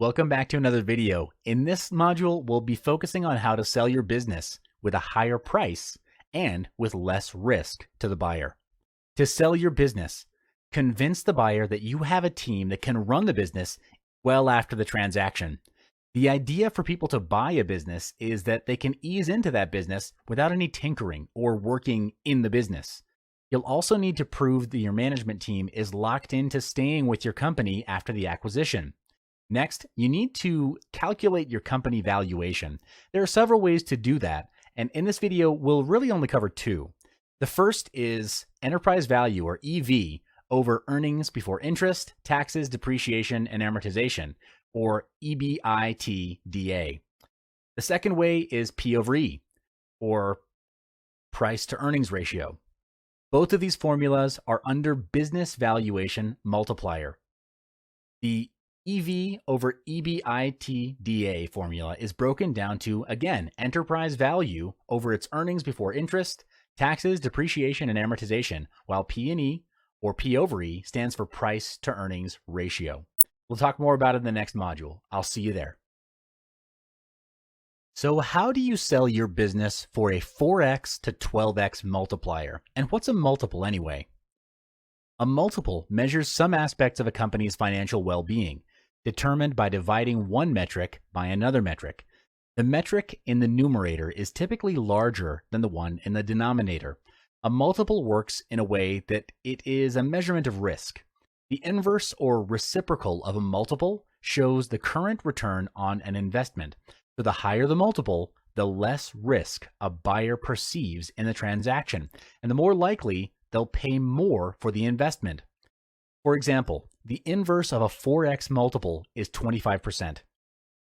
Welcome back to another video. In this module, we'll be focusing on how to sell your business with a higher price and with less risk to the buyer. To sell your business, convince the buyer that you have a team that can run the business well after the transaction. The idea for people to buy a business is that they can ease into that business without any tinkering or working in the business. You'll also need to prove that your management team is locked into staying with your company after the acquisition. Next, you need to calculate your company valuation. There are several ways to do that, and in this video, we'll really only cover two. The first is enterprise value, or EV, over earnings before interest, taxes, depreciation, and amortization, or EBITDA. The second way is P over E, or price to earnings ratio. Both of these formulas are under business valuation multiplier. The EV over EBITDA formula is broken down to, again, enterprise value over its earnings before interest, taxes, depreciation, and amortization, while P&E, or P over E, stands for price to earnings ratio. We'll talk more about it in the next module. I'll see you there. So how do you sell your business for a 4x to 12x multiplier? And what's a multiple anyway? A multiple measures some aspects of a company's financial well-being, determined by dividing one metric by another metric. The metric in the numerator is typically larger than the one in the denominator. A multiple works in a way that it is a measurement of risk. The inverse or reciprocal of a multiple shows the current return on an investment. So the higher the multiple, the less risk a buyer perceives in the transaction, and the more likely they'll pay more for the investment. For example, the inverse of a 4x multiple is 25%.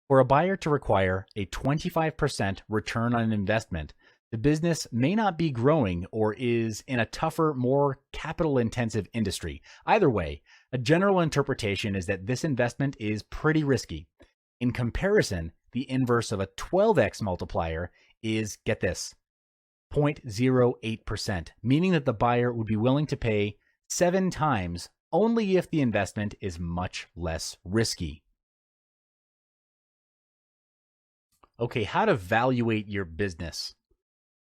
For a buyer to require a 25% return on an investment, the business may not be growing or is in a tougher, more capital-intensive industry. Either way, a general interpretation is that this investment is pretty risky. In comparison, the inverse of a 12x multiplier is, get this, 0.08%, meaning that the buyer would be willing to pay 7 times only if the investment is much less risky. Okay, how to valuate your business.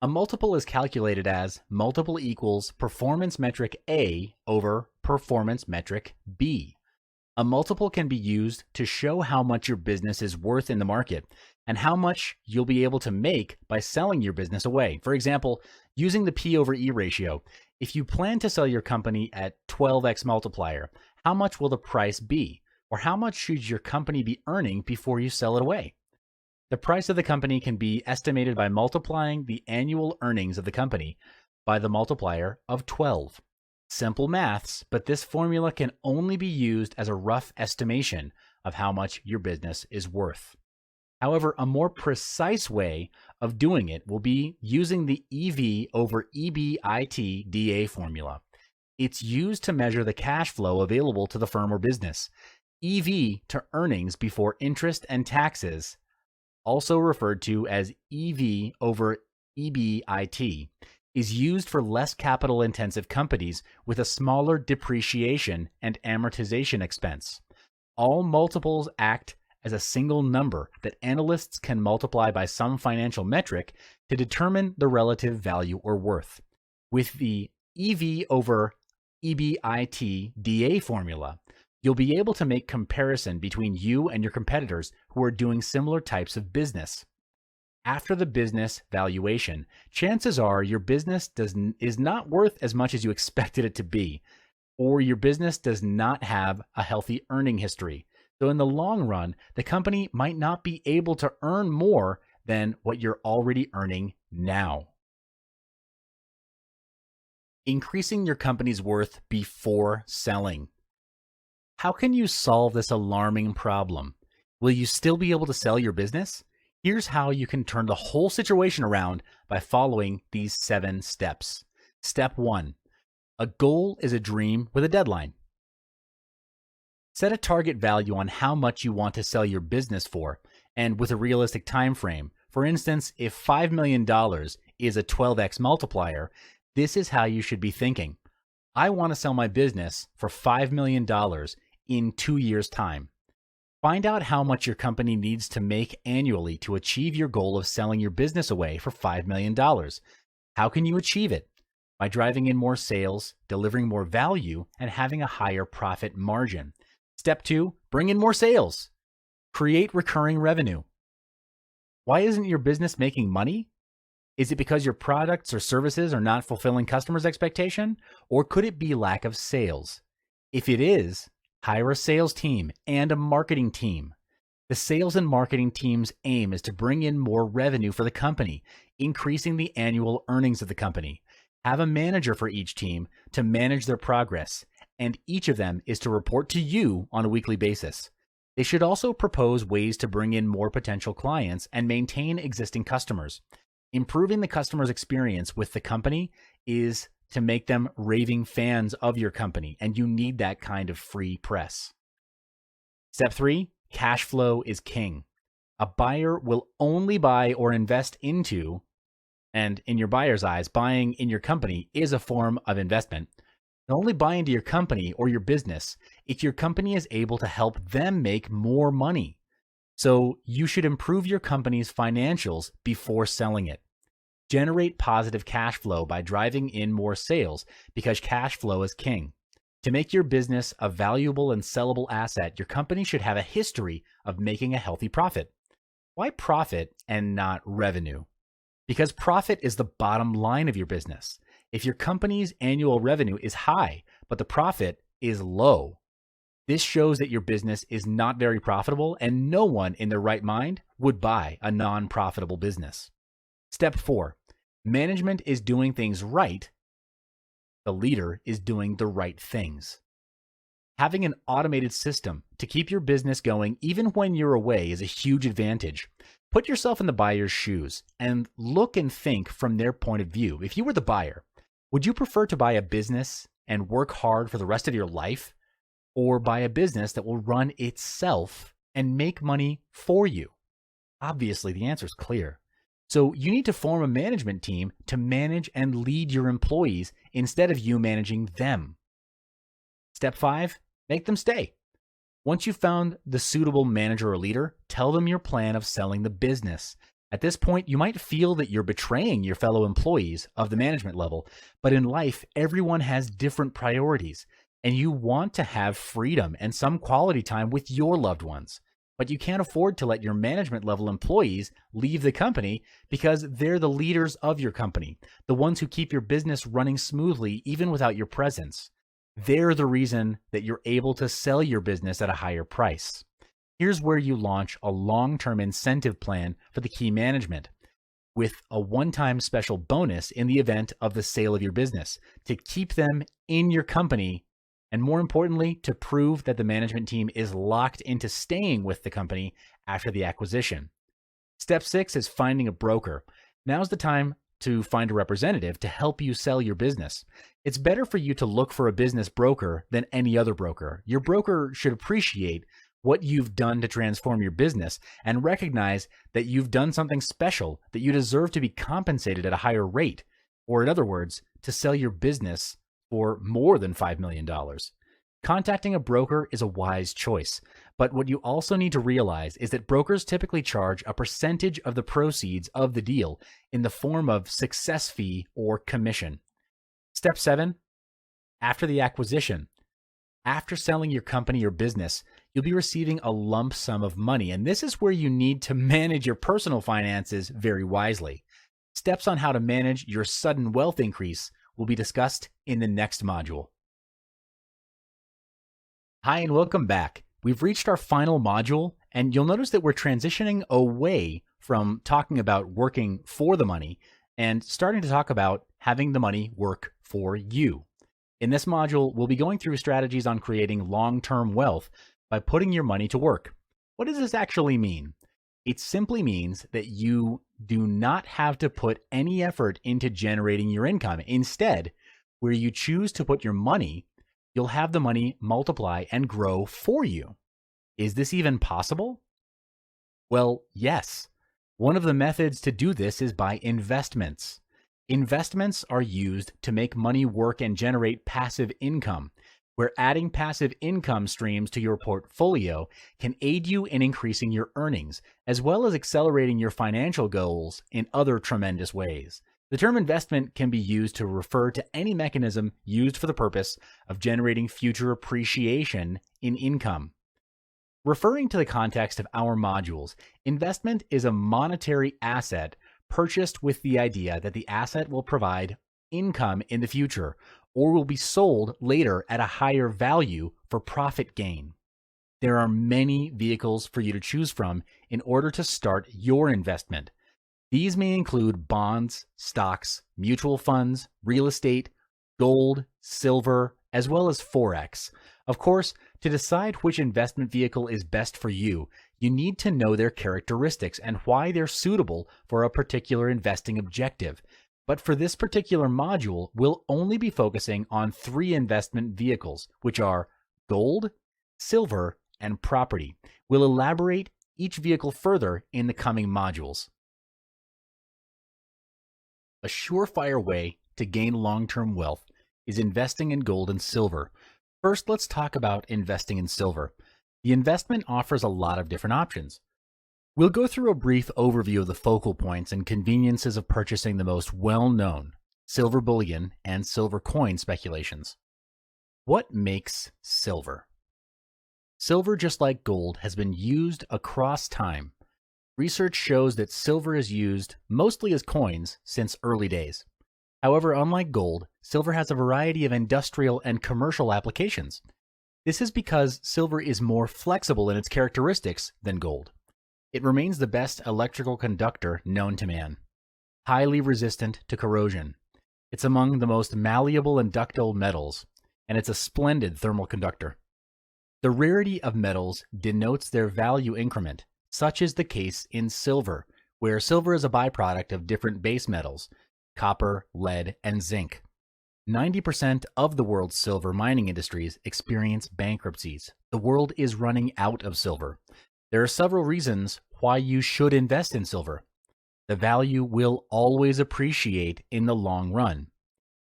A multiple is calculated as multiple equals performance metric A over performance metric B. A multiple can be used to show how much your business is worth in the market and how much you'll be able to make by selling your business away. For example, using the P over E ratio, if you plan to sell your company at 12x multiplier, how much will the price be? Or how much should your company be earning before you sell it away? The price of the company can be estimated by multiplying the annual earnings of the company by the multiplier of 12. Simple maths, but this formula can only be used as a rough estimation of how much your business is worth. However, a more precise way of doing it will be using the EV over EBITDA formula. It's used to measure the cash flow available to the firm or business. EV to earnings before interest and taxes, also referred to as EV over EBIT, is used for less capital-intensive companies with a smaller depreciation and amortization expense. All multiples act as a single number that analysts can multiply by some financial metric to determine the relative value or worth. With the EV over EBITDA formula, you'll be able to make comparison between you and your competitors who are doing similar types of business. After the business valuation, chances are your business is not worth as much as you expected it to be, or your business does not have a healthy earning history. So in the long run, the company might not be able to earn more than what you're already earning now. Increasing your company's worth before selling. How can you solve this alarming problem? Will you still be able to sell your business? Here's how you can turn the whole situation around by following these 7 steps. Step 1. A goal is a dream with a deadline. Set a target value on how much you want to sell your business for, and with a realistic time frame. For instance, if $5 million is a 12x multiplier, this is how you should be thinking. I want to sell my business for $5 million in 2 years' time. Find out how much your company needs to make annually to achieve your goal of selling your business away for $5 million. How can you achieve it? By driving in more sales, delivering more value, and having a higher profit margin. Step 2, bring in more sales. Create recurring revenue. Why isn't your business making money? Is it because your products or services are not fulfilling customers' expectation? Or could it be lack of sales? If it is, hire a sales team and a marketing team. The sales and marketing team's aim is to bring in more revenue for the company, increasing the annual earnings of the company. Have a manager for each team to manage their progress, and each of them is to report to you on a weekly basis. They should also propose ways to bring in more potential clients and maintain existing customers. Improving the customer's experience with the company is to make them raving fans of your company, and you need that kind of free press. Step 3, cash flow is king. A buyer will only buy or invest into, and in your buyer's eyes, buying in your company is a form of investment. They'll only buy into your company or your business if your company is able to help them make more money. So you should improve your company's financials before selling it. Generate positive cash flow by driving in more sales because cash flow is king. To make your business a valuable and sellable asset, your company should have a history of making a healthy profit. Why profit and not revenue? Because profit is the bottom line of your business. If your company's annual revenue is high, but the profit is low, this shows that your business is not very profitable and no one in their right mind would buy a non-profitable business. Step 4, management is doing things right. The leader is doing the right things. Having an automated system to keep your business going even when you're away is a huge advantage. Put yourself in the buyer's shoes and look and think from their point of view. If you were the buyer, would you prefer to buy a business and work hard for the rest of your life, or buy a business that will run itself and make money for you? Obviously, the answer is clear. So you need to form a management team to manage and lead your employees instead of you managing them. Step 5, make them stay. Once you've found the suitable manager or leader, tell them your plan of selling the business. At this point, you might feel that you're betraying your fellow employees of the management level, but in life, everyone has different priorities, and you want to have freedom and some quality time with your loved ones. But you can't afford to let your management level employees leave the company because they're the leaders of your company, the ones who keep your business running smoothly even without your presence. They're the reason that you're able to sell your business at a higher price. Here's where you launch a long-term incentive plan for the key management with a one-time special bonus in the event of the sale of your business to keep them in your company. And more importantly, to prove that the management team is locked into staying with the company after the acquisition. Step 6 is finding a broker. Now's the time to find a representative to help you sell your business. It's better for you to look for a business broker than any other broker. Your broker should appreciate what you've done to transform your business and recognize that you've done something special, that you deserve to be compensated at a higher rate, or in other words, to sell your business for more than $5 million. Contacting a broker is a wise choice, but what you also need to realize is that brokers typically charge a percentage of the proceeds of the deal in the form of success fee or commission. Step 7, after the acquisition. After selling your company or business, you'll be receiving a lump sum of money, and this is where you need to manage your personal finances very wisely. Steps on how to manage your sudden wealth increase will be discussed in the next module. Hi, and welcome back. We've reached our final module, and you'll notice that we're transitioning away from talking about working for the money and starting to talk about having the money work for you. In this module, we'll be going through strategies on creating long-term wealth by putting your money to work. What does this actually mean? It simply means that you do not have to put any effort into generating your income. Instead, where you choose to put your money, you'll have the money multiply and grow for you. Is this even possible? Well, yes. One of the methods to do this is by investments. Investments are used to make money work and generate passive income. where adding passive income streams to your portfolio can aid you in increasing your earnings, as well as accelerating your financial goals in other tremendous ways. The term investment can be used to refer to any mechanism used for the purpose of generating future appreciation in income. Referring to the context of our modules, investment is a monetary asset purchased with the idea that the asset will provide income in the future or will be sold later at a higher value for profit gain. There are many vehicles for you to choose from in order to start your investment. These may include bonds, stocks, mutual funds, real estate, gold, silver, as well as Forex. Of course, to decide which investment vehicle is best for you, you need to know their characteristics and why they're suitable for a particular investing objective. But for this particular module, we'll only be focusing on 3 investment vehicles, which are gold, silver, and property. We'll elaborate each vehicle further in the coming modules. A surefire way to gain long-term wealth is investing in gold and silver. First, let's talk about investing in silver. The investment offers a lot of different options. We'll go through a brief overview of the focal points and conveniences of purchasing the most well-known silver bullion and silver coin speculations. What makes silver? Silver, just like gold, has been used across time. Research shows that silver is used mostly as coins since early days. However, unlike gold, silver has a variety of industrial and commercial applications. This is because silver is more flexible in its characteristics than gold. It remains the best electrical conductor known to man, highly resistant to corrosion. It's among the most malleable and ductile metals, and it's a splendid thermal conductor. The rarity of metals denotes their value increment. Such is the case in silver, where silver is a byproduct of different base metals, copper, lead, and zinc. 90% of the world's silver mining industries experience bankruptcies. The world is running out of silver. There are several reasons why you should invest in silver. The value will always appreciate in the long run,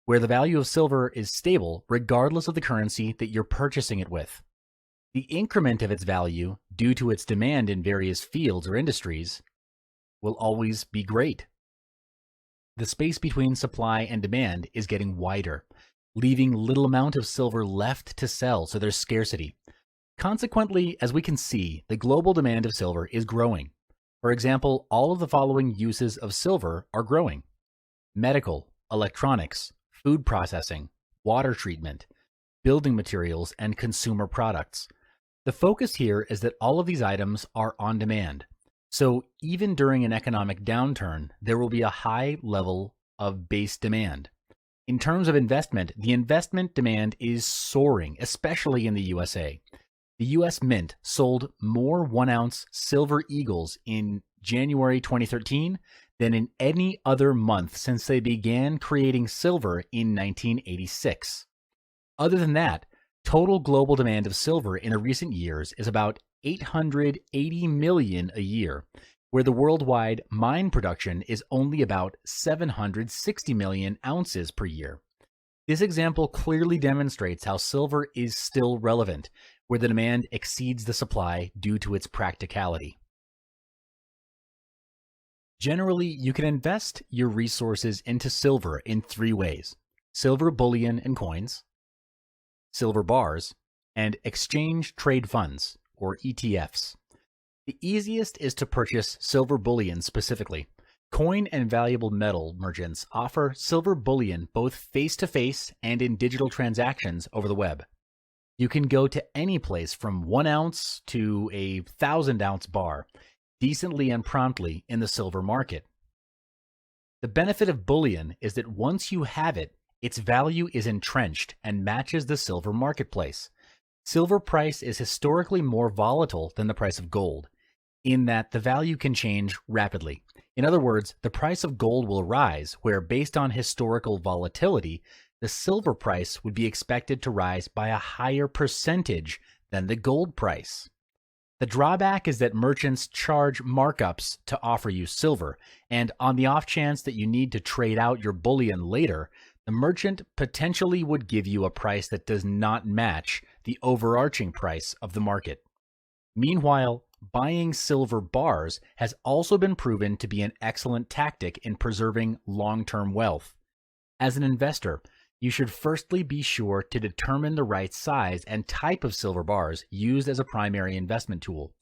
where the value of silver is stable regardless of the currency that you're purchasing it with. The increment of its value, due to its demand in various fields or industries, will always be great. The space between supply and demand is getting wider, leaving little amount of silver left to sell, so there's scarcity. Consequently, as we can see, the global demand of silver is growing. For example, all of the following uses of silver are growing: medical, electronics, food processing, water treatment, building materials, and consumer products. The focus here is that all of these items are on demand. So even during an economic downturn, there will be a high level of base demand. In terms of investment, the investment demand is soaring, especially in the USA. The US Mint sold more 1-ounce silver eagles in January 2013 than in any other month since they began creating silver in 1986. Other than that, total global demand of silver in the recent years is about 880 million a year, where the worldwide mine production is only about 760 million ounces per year. This example clearly demonstrates how silver is still relevant, where the demand exceeds the supply due to its practicality. Generally, you can invest your resources into silver in 3 ways: silver bullion and coins, silver bars, and exchange trade funds, or ETFs. The easiest is to purchase silver bullion specifically. Coin and valuable metal merchants offer silver bullion both face-to-face and in digital transactions over the web. You can go to any place from 1 ounce to a 1,000-ounce bar, decently and promptly in the silver market. The benefit of bullion is that once you have it, its value is entrenched and matches the silver marketplace. Silver price is historically more volatile than the price of gold, in that the value can change rapidly. In other words, the price of gold will rise, where based on historical volatility, the silver price would be expected to rise by a higher percentage than the gold price. The drawback is that merchants charge markups to offer you silver, and on the off chance that you need to trade out your bullion later, The merchant potentially would give you a price that does not match the overarching price of the market. Meanwhile, buying silver bars has also been proven to be an excellent tactic in preserving long-term wealth. As an investor, you should firstly be sure to determine the right size and type of silver bars used as a primary investment tool.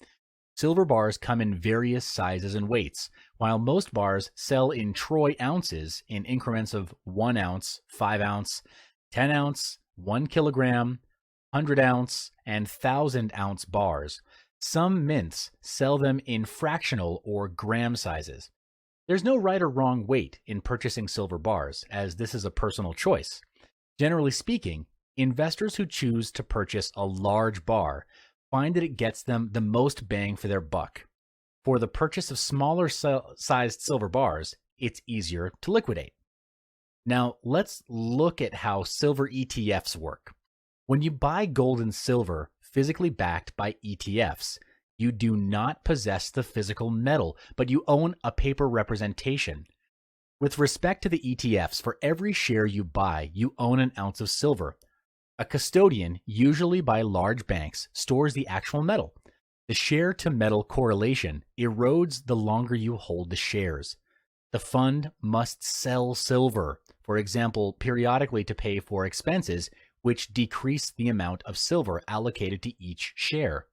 Silver bars come in various sizes and weights, while most bars sell in troy ounces in increments of 1 ounce, 5 ounce, 10 ounce, 1 kilogram, 100 ounce, and 1,000 ounce bars. Some mints sell them in fractional or gram sizes. There's no right or wrong weight in purchasing silver bars, as this is a personal choice. Generally speaking, investors who choose to purchase a large bar find that it gets them the most bang for their buck. For the purchase of smaller sized silver bars, it's easier to liquidate. Now, let's look at how silver ETFs work. When you buy gold and silver physically backed by ETFs, you do not possess the physical metal, but you own a paper representation. With respect to the ETFs, for every share you buy, you own an ounce of silver. A custodian, usually by large banks, stores the actual metal. The share-to-metal correlation erodes the longer you hold the shares. The fund must sell silver, for example, periodically to pay for expenses, which decrease the amount of silver allocated to each share.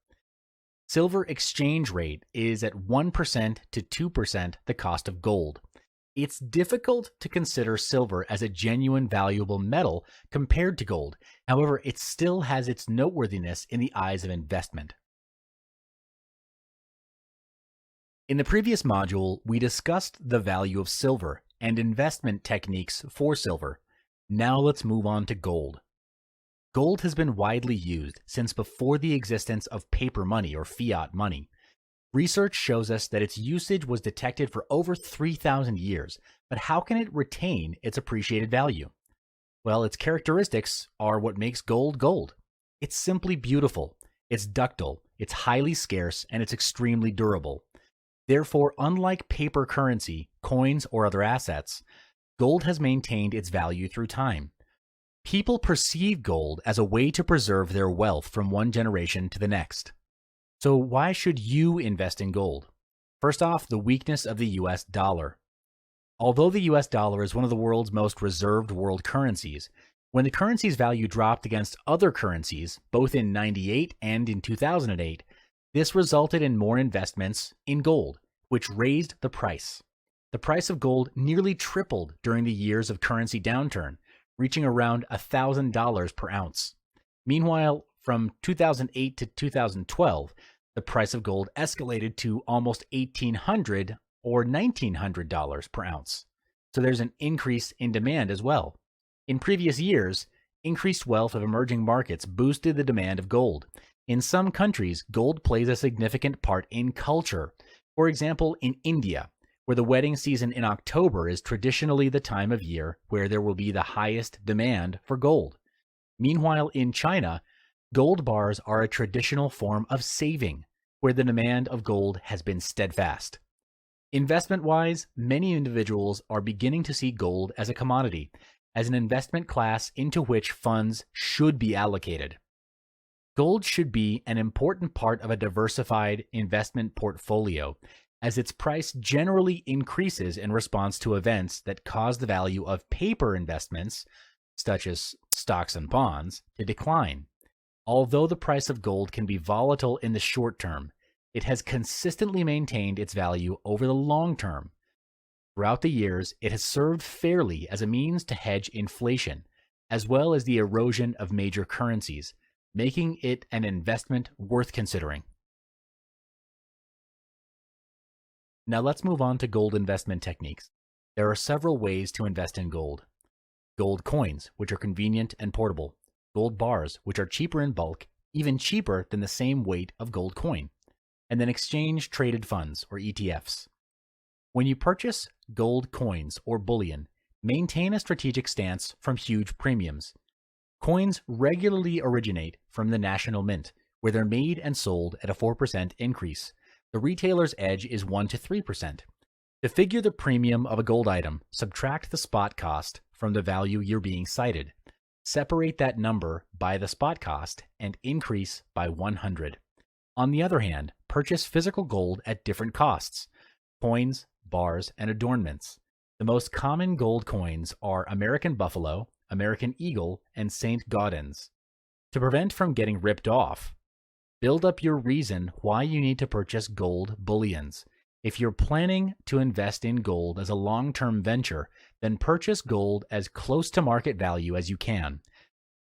Silver exchange rate is at 1% to 2% the cost of gold. It's difficult to consider silver as a genuine valuable metal compared to gold. However, it still has its noteworthiness in the eyes of investment. In the previous module, we discussed the value of silver and investment techniques for silver. Now let's move on to gold. Gold has been widely used since before the existence of paper money or fiat money. Research shows us that its usage was detected for over 3,000 years, but how can it retain its appreciated value? Well, its characteristics are what makes gold gold. It's simply beautiful, it's ductile, it's highly scarce, and it's extremely durable. Therefore, unlike paper currency, coins, or other assets, gold has maintained its value through time. People perceive gold as a way to preserve their wealth from one generation to the next. So why should you invest in gold? First off, the weakness of the US dollar. Although the US dollar is one of the world's most reserved world currencies, when the currency's value dropped against other currencies, both in 98 and in 2008, this resulted in more investments in gold, which raised the price. The price of gold nearly tripled during the years of currency downturn, reaching around $1,000 per ounce. Meanwhile, from 2008 to 2012, the price of gold escalated to almost $1,800 or $1,900 per ounce. So there's an increase in demand as well. In previous years, increased wealth of emerging markets boosted the demand of gold. In some countries, gold plays a significant part in culture. For example, in India, where the wedding season in October is traditionally the time of year where there will be the highest demand for gold. Meanwhile, in China, gold bars are a traditional form of saving, where the demand of gold has been steadfast. Investment-wise, many individuals are beginning to see gold as a commodity, as an investment class into which funds should be allocated. Gold should be an important part of a diversified investment portfolio, as its price generally increases in response to events that cause the value of paper investments, such as stocks and bonds, to decline. Although the price of gold can be volatile in the short term, it has consistently maintained its value over the long term. Throughout the years, it has served fairly as a means to hedge inflation, as well as the erosion of major currencies, making it an investment worth considering. Now let's move on to gold investment techniques. There are several ways to invest in gold. Gold coins, which are convenient and portable. Gold bars, which are cheaper in bulk, even cheaper than the same weight of gold coin. And then exchange-traded funds, or ETFs. When you purchase gold coins or bullion, maintain a strategic stance from huge premiums. Coins regularly originate from the national mint, where they're made and sold at a 4% increase. The retailer's edge is 1 to 3%. To figure the premium of a gold item, subtract the spot cost from the value you're being cited. Separate that number by the spot cost and increase by 100. On the other hand, purchase physical gold at different costs: coins, bars, and adornments. The most common gold coins are American Buffalo, American Eagle, and St. Gaudens. To prevent from getting ripped off, build up your reason why you need to purchase gold bullions. If you're planning to invest in gold as a long-term venture, then purchase gold as close to market value as you can.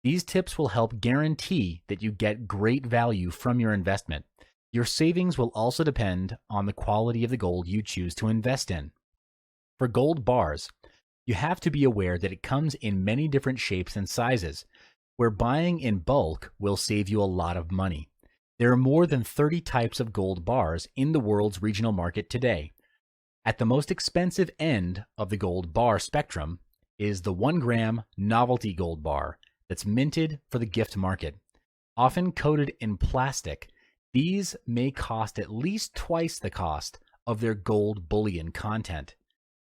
These tips will help guarantee that you get great value from your investment. Your savings will also depend on the quality of the gold you choose to invest in. For gold bars, you have to be aware that it comes in many different shapes and sizes, where buying in bulk will save you a lot of money. There are more than 30 types of gold bars in the world's regional market today. At the most expensive end of the gold bar spectrum is the 1-gram novelty gold bar that's minted for the gift market. Often coated in plastic, these may cost at least twice the cost of their gold bullion content.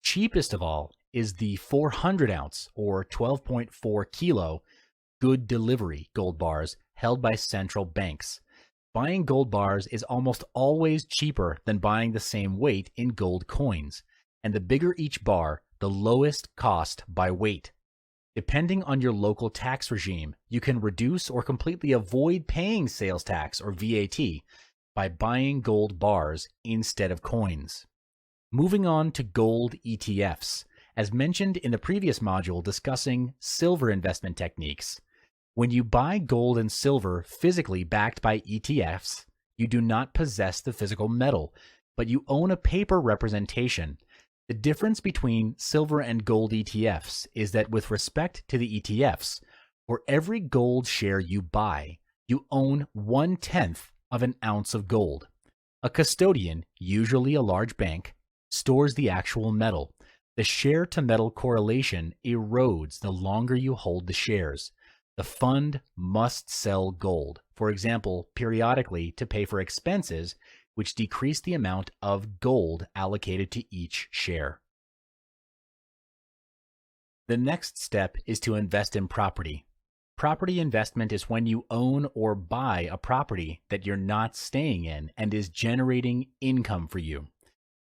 Cheapest of all is the 400-ounce or 12.4 kilo good delivery gold bars held by central banks. Buying gold bars is almost always cheaper than buying the same weight in gold coins, and the bigger each bar, the lowest cost by weight. Depending on your local tax regime, you can reduce or completely avoid paying sales tax or VAT by buying gold bars instead of coins. Moving on to gold ETFs. As mentioned in the previous module discussing silver investment techniques, when you buy gold and silver physically backed by ETFs, you do not possess the physical metal, but you own a paper representation. The difference between silver and gold ETFs is that with respect to the ETFs, for every gold share you buy, you own 1/10 of an ounce of gold. A custodian, usually a large bank, stores the actual metal. The share-to-metal correlation erodes the longer you hold the shares. The fund must sell gold, for example, periodically to pay for expenses, which decrease the amount of gold allocated to each share. The next step is to invest in property. Property investment is when you own or buy a property that you're not staying in and is generating income for you.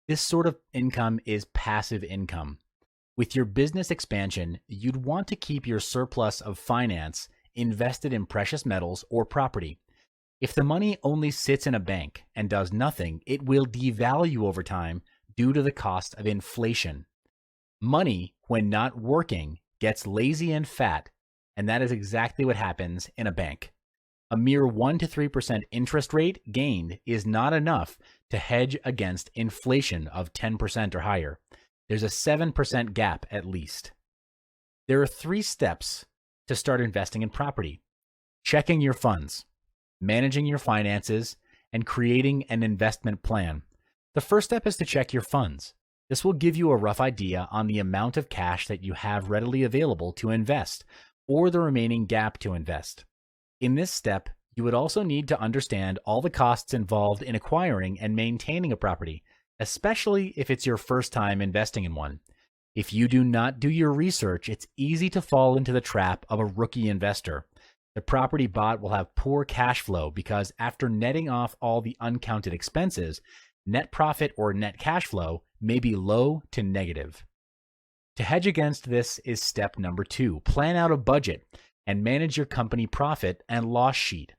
This sort of income is passive income. With your business expansion, you'd want to keep your surplus of finance invested in precious metals or property. If the money only sits in a bank and does nothing, it will devalue over time due to the cost of inflation. Money, when not working, gets lazy and fat, and that is exactly what happens in a bank. A mere 1 to 3% interest rate gained is not enough to hedge against inflation of 10% or higher. There's a 7% gap at least. There are 3 steps to start investing in property: checking your funds, managing your finances, and creating an investment plan. The first step is to check your funds. This will give you a rough idea on the amount of cash that you have readily available to invest, or the remaining gap to invest. In this step, you would also need to understand all the costs involved in acquiring and maintaining a property, especially if it's your first time investing in one. If you do not do your research, it's easy to fall into the trap of a rookie investor. The property bought will have poor cash flow because after netting off all the uncounted expenses, net profit or net cash flow may be low to negative. To hedge against this is step number 2. Plan out a budget and manage your company profit and loss sheet,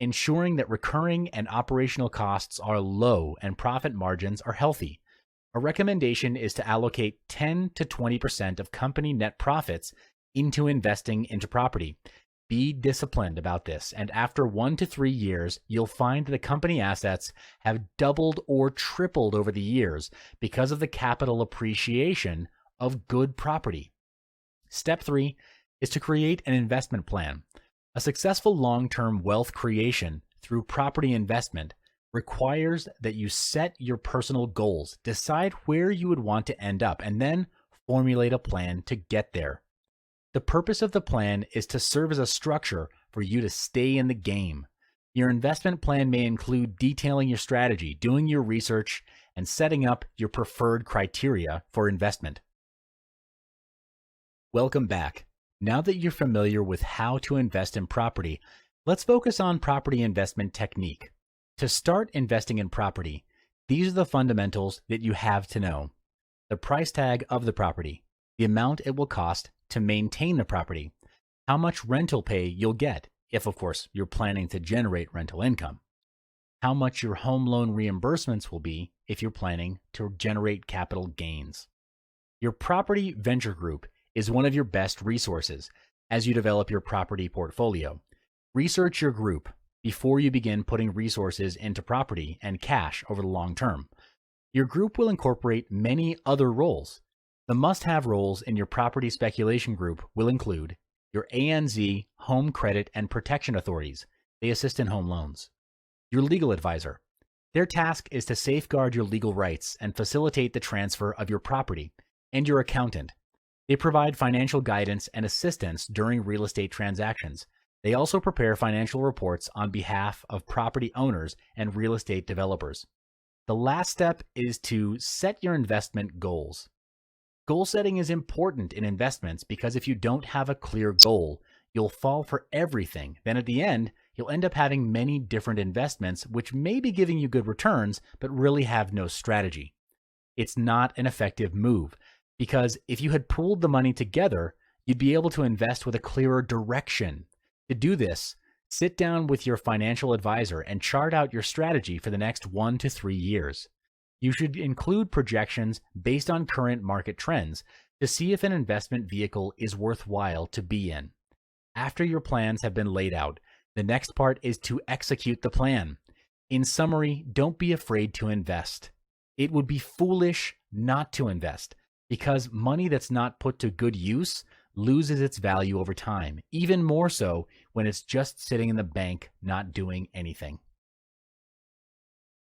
ensuring that recurring and operational costs are low and profit margins are healthy. A recommendation is to allocate 10 to 20% of company net profits into investing into property. Be disciplined about this, and after 1 to 3 years, you'll find the company assets have doubled or tripled over the years because of the capital appreciation of good property. Step 3 is to create an investment plan. A successful long-term wealth creation through property investment requires that you set your personal goals, decide where you would want to end up, and then formulate a plan to get there. The purpose of the plan is to serve as a structure for you to stay in the game. Your investment plan may include detailing your strategy, doing your research, and setting up your preferred criteria for investment. Welcome back. Now that you're familiar with how to invest in property, let's focus on property investment technique. To start investing in property, these are the fundamentals that you have to know. The price tag of the property, the amount it will cost to maintain the property, how much rental pay you'll get, if of course you're planning to generate rental income, how much your home loan reimbursements will be if you're planning to generate capital gains. Your property venture group is one of your best resources as you develop your property portfolio. Research your group before you begin putting resources into property and cash over the long term. Your group will incorporate many other roles. The must-have roles in your property speculation group will include your ANZ Home Credit and Protection Authorities. They assist in home loans. Your legal advisor. Their task is to safeguard your legal rights and facilitate the transfer of your property. And your accountant. They provide financial guidance and assistance during real estate transactions. They also prepare financial reports on behalf of property owners and real estate developers. The last step is to set your investment goals. Goal setting is important in investments because if you don't have a clear goal, you'll fall for everything. Then at the end, you'll end up having many different investments which may be giving you good returns, but really have no strategy. It's not an effective move because if you had pooled the money together, you'd be able to invest with a clearer direction. To do this, sit down with your financial advisor and chart out your strategy for the next 1 to 3 years. You should include projections based on current market trends to see if an investment vehicle is worthwhile to be in. After your plans have been laid out, the next part is to execute the plan. In summary, don't be afraid to invest. It would be foolish not to invest because money that's not put to good use loses its value over time, even more so when it's just sitting in the bank not doing anything.